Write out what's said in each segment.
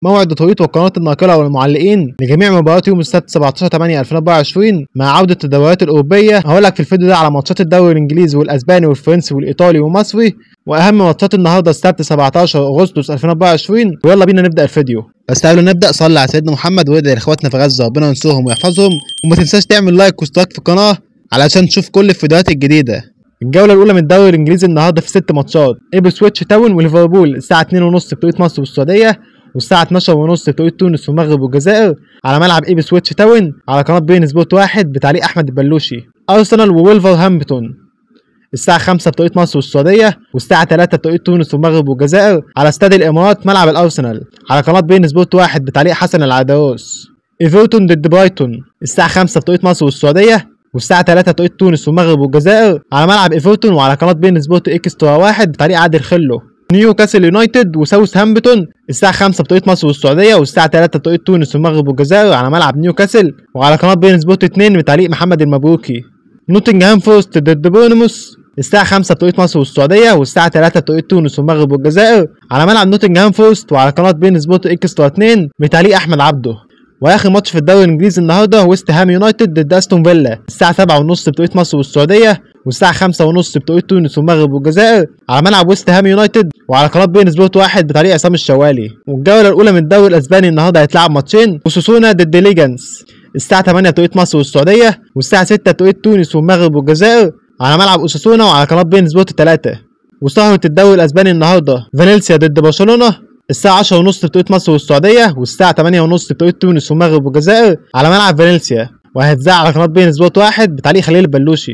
موعد توقيت والقناه الناقله والمعلقين لجميع مباريات يوم السبت 17/8/2024 مع عوده الدوريات الاوروبيه. هقول لك في الفيديو ده على ماتشات الدوري الانجليزي والاسباني والفرنسي والايطالي والمصري واهم ماتشات النهارده السبت 17 اغسطس 2024. ويلا بينا نبدا الفيديو. بس قبل ما نبدا صلي على سيدنا محمد وادعي لاخواتنا في غزه ربنا ينصرهم ويحفظهم، وما تنساش تعمل لايك واشتراك في القناه علشان تشوف كل الفيديوهات الجديده. الجوله الاولى من الدوري الانجليزي النهارده في 6 ماتشات: إبسويتش تاون وليفربول الساعه 2:30 بتوقيت مصر والسعوديه، والساعه 12:30 بتوقيت تونس والمغرب والجزائر على ملعب إبسويتش تاون على قناه بين سبورت 1 بتعليق احمد البلوشي. ارسنال وولفرهامبتون الساعه 5 بتوقيت مصر والسعوديه، والساعه 3 بتوقيت تونس والمغرب والجزائر على استاد الامارات ملعب الارسنال على قناه بين سبورت 1 بتعليق حسن العداوس. ايفرتون ضد برايتون الساعه 5 بتوقيت مصر والسعوديه، والساعه 3 بتوقيت تونس والمغرب والجزائر على ملعب ايفرتون وعلى قناه بين سبورت اكسترا 1 بتعليق عادل خلو. نيوكاسل يونايتد وساوثهامبتون الساعه 5 بتوقيت مصر والسعوديه، والساعه 3 بتوقيت تونس والمغرب والجزائر على ملعب نيوكاسل وعلى قناه بين سبورت 2 بتعليق محمد المبروكي. نوتنغهام فورست ضد بورنموث الساعه 5 بتوقيت مصر والسعوديه، والساعه 3 بتوقيت تونس والمغرب والجزائر على ملعب نوتنغهام فورست وعلى قناه بين سبورت اكسترا 2 بتعليق احمد عبده. واخر ماتش في الدوري الانجليزي النهارده ويست هام يونايتد ضد استون فيلا الساعه 7:30 بتوقيت مصر والسعوديه، والساعه 5:30 بتوقيت تونس والمغرب والجزائر على ملعب ويست هام يونايتد وعلى قناه بين سبورت 1 بتعليق عصام الشوالي. والجوله الاولى من الدوري الاسباني النهارده هيتلعب ماتشين: اوساسونا ضد ليجانس الساعه 8 بتوقيت مصر والسعوديه، والساعه 6 بتوقيت تونس والمغرب والجزائر على ملعب اوساسونا وعلى قناه بين سبورت 3. وسهره الدوري الاسباني النهارده فالنسيا ضد برشلونه الساعة 10:30 بتوقيت مصر والسعودية، والساعة 8:30 بتوقيت تونس والمغرب والجزائر على ملعب فالنسيا، وهتذاع على قناة بين سبورت 1 بتعليق خليل البلوشي.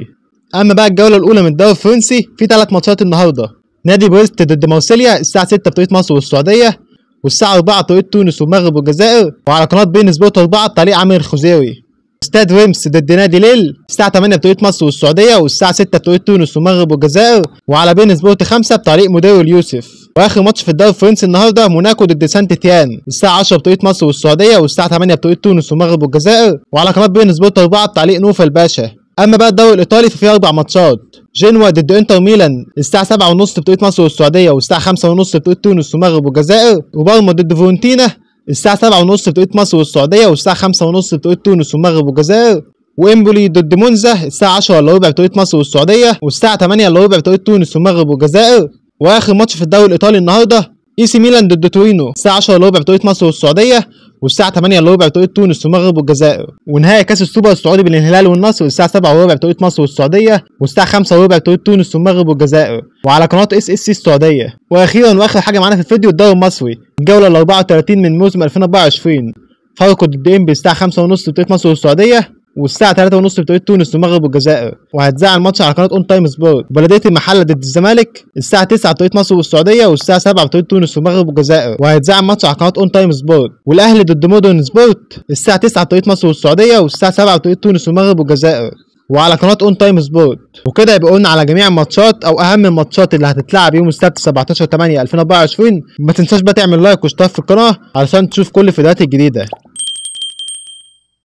أما بقى الجولة الأولى من الدوري الفرنسي في 3 ماتشات النهاردة: نادي بريست ضد مارسيليا الساعة 6 بتوقيت مصر والسعودية، والساعة 4 بتوقيت تونس والمغرب والجزائر وعلى قناة بين سبورت 4 بتعليق عامر الخزيري. استاد ريمس ضد نادي ليل الساعة 8 بتوقيت مصر والسعودية، والساعة 6 بتوقيت تونس والمغرب والجزائر وعلى بين سبورت 5 بتعليق مدير اليوسف. واخر ماتش في الدوري الفرنسي النهارده موناكو ضد سانت تيان الساعة 10 بتوقيت مصر والسعودية، والساعة 8 بتوقيت تونس والمغرب والجزائر وعلى قناة بين سبورت 4 بتعليق نوفل باشا. اما بقى الدوري الايطالي ففيه 4 ماتشات: جنوا ضد انتر ميلان الساعة 7:30 بتوقيت مصر والسعودية، والساعة 5:30 بتوقيت تونس والمغرب والجزائر، وبارما ضد فورنتينا الساعة 7:30 بتوقيت مصر والسعودية، والساعة 5:30 بتوقيت تونس والمغرب والجزائر، وإمبولي ضد مونزا الساعة 10:15 بتوقيت مصر والسعودية، والساعة 8:15 بتوقيت تونس والمغرب والجزائر. واخر ماتش في الدوري الايطالي النهارده اي سي ميلان ضد تورينو الساعة 10:15 بتوقيت مصر والسعودية، والساعة 8:15 بتوقيت تونس والمغرب والجزائر. ونهائي كاس السوبر السعودي بين الهلال والنصر الساعة 7:15 بتوقيت مصر والسعودية، والساعة 5:15 بتوقيت تونس والمغرب والجزائر وعلى قناة SSC السعودية. واخيرا واخر حاجة معانا في الفيديو الدوري المصري الجولة ال 34 من موسم 2024: فاركو ضد انبي الساعة 5:30 بتوقيت مصر والسعودية، والساعة 3:30 بتوقيت تونس والمغرب والجزائر، وهتذاع الماتش على قناة اون تايم سبورت. بلدية المحلة ضد الزمالك الساعة 9 بتوقيت مصر والسعودية، والساعة 7 بتوقيت تونس والمغرب والجزائر، وهتذاع الماتش على قناة اون تايم سبورت. والاهلي ضد مودرن سبورت الساعة 9 بتوقيت مصر والسعودية، والساعة 7 بتوقيت تونس والمغرب والجزائر وعلى قناة اون تايم سبورت. وكده يبقى قلنا على جميع الماتشات او اهم الماتشات اللي هتتلعب يوم السبت 17/8/2024. ما تنساش بقى تعمل لايك واشتراك في القناة علشان تشوف كل الفيديوهات الجديدة.